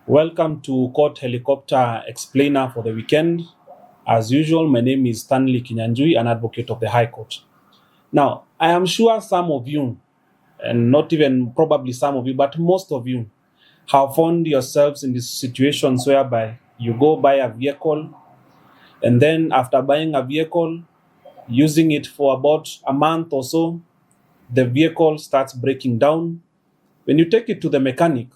Welcome to Court Helicopter Explainer for the weekend. As usual, my name is Stanley Kinyanjui, an advocate of the High Court. Now, I am sure some of you, and not even probably some of you, but most of you, have found yourselves in these situations whereby you go buy a vehicle, and then after buying a vehicle, using it for about a month or so, the vehicle starts breaking down. When you take it to the mechanic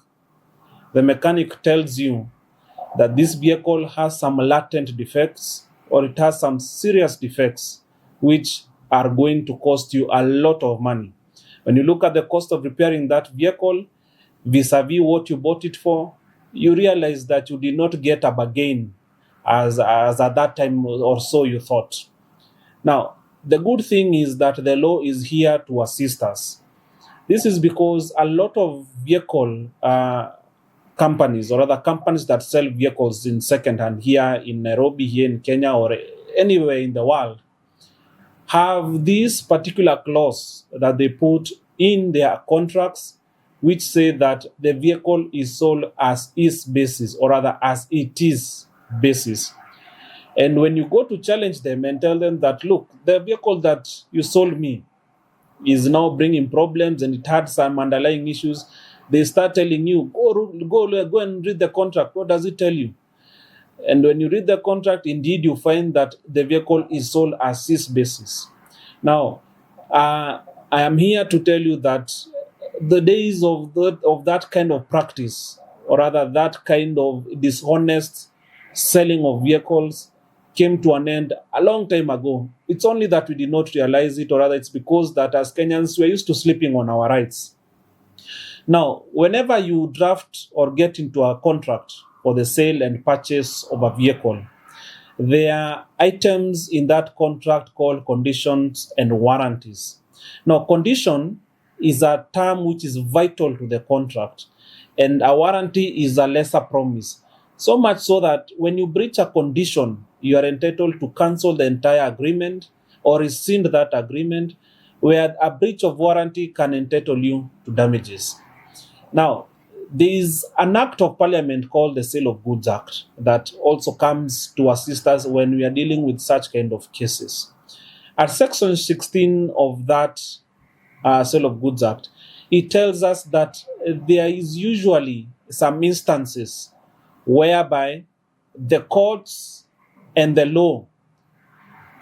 tells you that this vehicle has some latent defects or it has some serious defects which are going to cost you a lot of money. When you look at the cost of repairing that vehicle vis-a-vis what you bought it for, you realize that you did not get a bargain as at that time or so you thought. Now, the good thing is that the law is here to assist us. This is because a lot of vehicle companies or other companies that sell vehicles in second-hand here in Nairobi, here in Kenya, or anywhere in the world, have this particular clause that they put in their contracts which say that the vehicle is sold as is basis, or rather as it is basis. And when you go to challenge them and tell them that, look, the vehicle that you sold me is now bringing problems and it had some underlying issues, they start telling you, go and read the contract. What does it tell you? And when you read the contract, indeed, you find that the vehicle is sold as is basis. Now, I am here to tell you that the days of that kind of practice, or rather that kind of dishonest selling of vehicles, came to an end a long time ago. It's only that we did not realize it, or rather it's because that as Kenyans, we're used to sleeping on our rights. Now, whenever you draft or get into a contract for the sale and purchase of a vehicle, there are items in that contract called conditions and warranties. Now, condition is a term which is vital to the contract, and a warranty is a lesser promise. So much so that when you breach a condition, you are entitled to cancel the entire agreement or rescind that agreement, where a breach of warranty can entitle you to damages. Now, there is an act of parliament called the Sale of Goods Act that also comes to assist us when we are dealing with such kind of cases. At section 16 of that Sale of Goods Act, it tells us that there is usually some instances whereby the courts and the law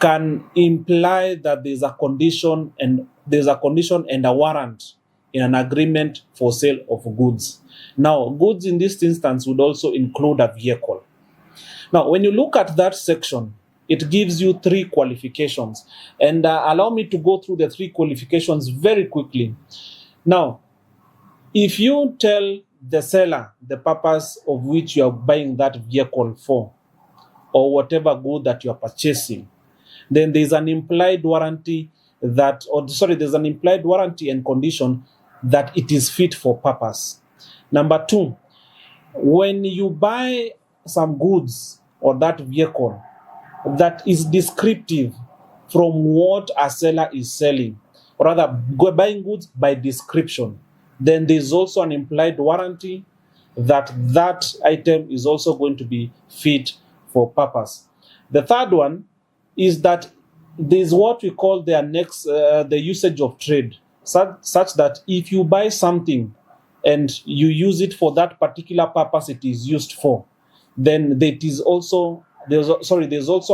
can imply that there's a condition and a warrant in an agreement for sale of goods. Now, goods in this instance would also include a vehicle. Now, when you look at that section, it gives you three qualifications. And allow me to go through the three qualifications very quickly. Now, if you tell the seller the purpose of which you are buying that vehicle for, or whatever good that you are purchasing, then there's an implied warranty there's an implied warranty and condition that it is fit for purpose. Number two, when you buy some goods or that vehicle that is descriptive from what a seller is selling, or rather buying goods by description, then there's also an implied warranty that that item is also going to be fit for purpose. The third one is that there's what we call the usage of trade, such that if you buy something and you use it for that particular purpose it is used for, then there's also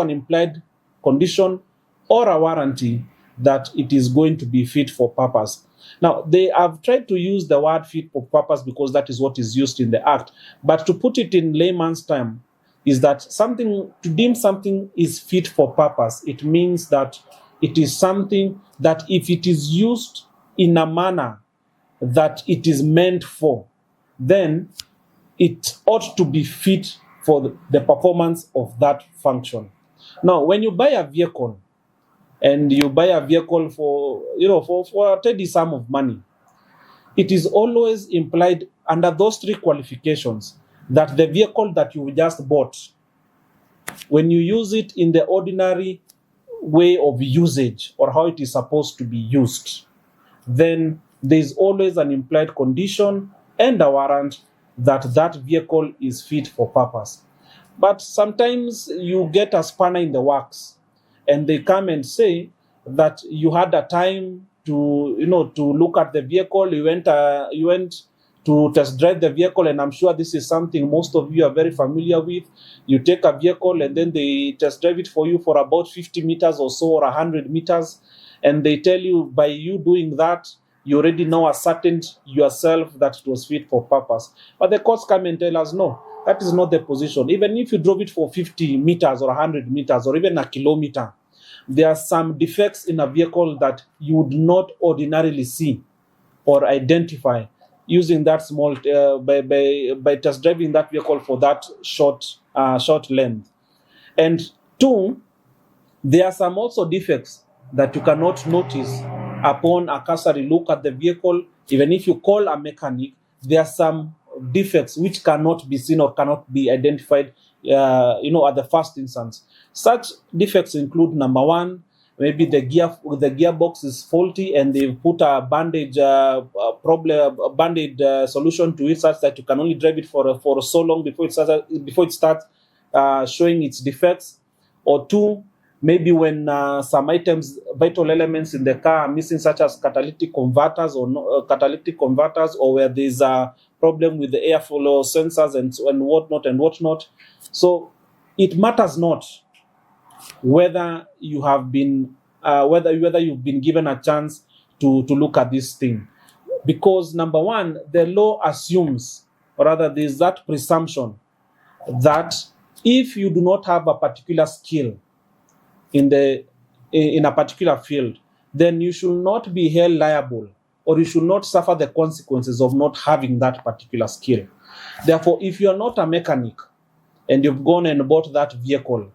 an implied condition or a warranty that it is going to be fit for purpose. Now, they have tried to use the word fit for purpose because that is what is used in the act. But to put it in layman's term, is that to deem something is fit for purpose, it means that it is something that if it is used in a manner that it is meant for, then it ought to be fit for the performance of that function. Now, when you buy a vehicle, and you buy a vehicle for a steady sum of money, it is always implied under those three qualifications that the vehicle that you just bought, when you use it in the ordinary way of usage or how it is supposed to be used, then there is always an implied condition and a warrant that that vehicle is fit for purpose. But sometimes you get a spanner in the works, and they come and say that you had a time to, to look at the vehicle. You went to test drive the vehicle, and I'm sure this is something most of you are very familiar with. You take a vehicle, and then they test drive it for you for about 50 meters or so, or 100 meters, and they tell you, by you doing that, you already know ascertained yourself that it was fit for purpose. But the courts come and tell us, no, that is not the position. Even if you drove it for 50 meters or 100 meters or even a kilometer, there are some defects in a vehicle that you would not ordinarily see or identify using that small, by test driving that vehicle for that short length. And two, there are some also defects that you cannot notice upon a cursory look at the vehicle. Even if you call a mechanic, there are some defects which cannot be seen or cannot be identified, at the first instance. Such defects include, number one, maybe the gearbox is faulty and they've put a band-aid solution to it, such that you can only drive it for so long before it starts showing its defects. Or two, maybe when some vital elements in the car are missing, such as catalytic converters, or where there's a problem with the airflow sensors and whatnot. So it matters not whether you have been whether you've been given a chance to look at this thing, because number one, the law assumes, or rather there's that presumption, that if you do not have a particular skill in a particular field, then you should not be held liable, or you should not suffer the consequences of not having that particular skill. Therefore, if you are not a mechanic and you've gone and bought that vehicle,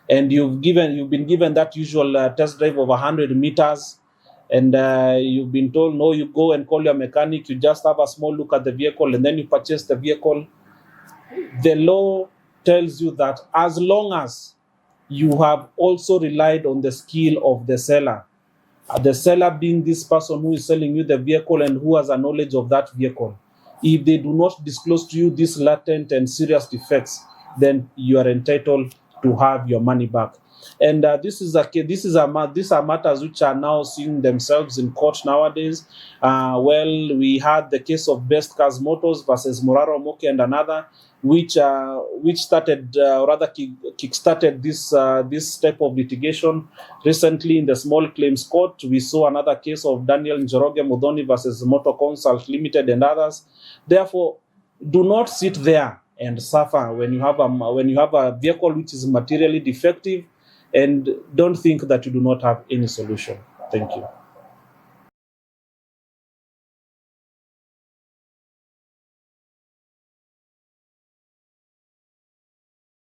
and you've been given that usual test drive of 100 meters, and you've been told, no, you go and call your mechanic, you just have a small look at the vehicle, and then you purchase the vehicle, the law tells you that as long as you have also relied on the skill of the seller being this person who is selling you the vehicle and who has a knowledge of that vehicle, if they do not disclose to you these latent and serious defects, then you are entitled to have your money back. And these are matters which are now seeing themselves in court nowadays. We had the case of Best Cars Motors versus Moraro Moki and another, which started, kickstarted this type of litigation. Recently, in the small claims court, we saw another case of Daniel Njoroge Mudhoni versus Motor Consult Limited and others. Therefore, do not sit there and suffer when you have a vehicle which is materially defective, and don't think that you do not have any solution. Thank you.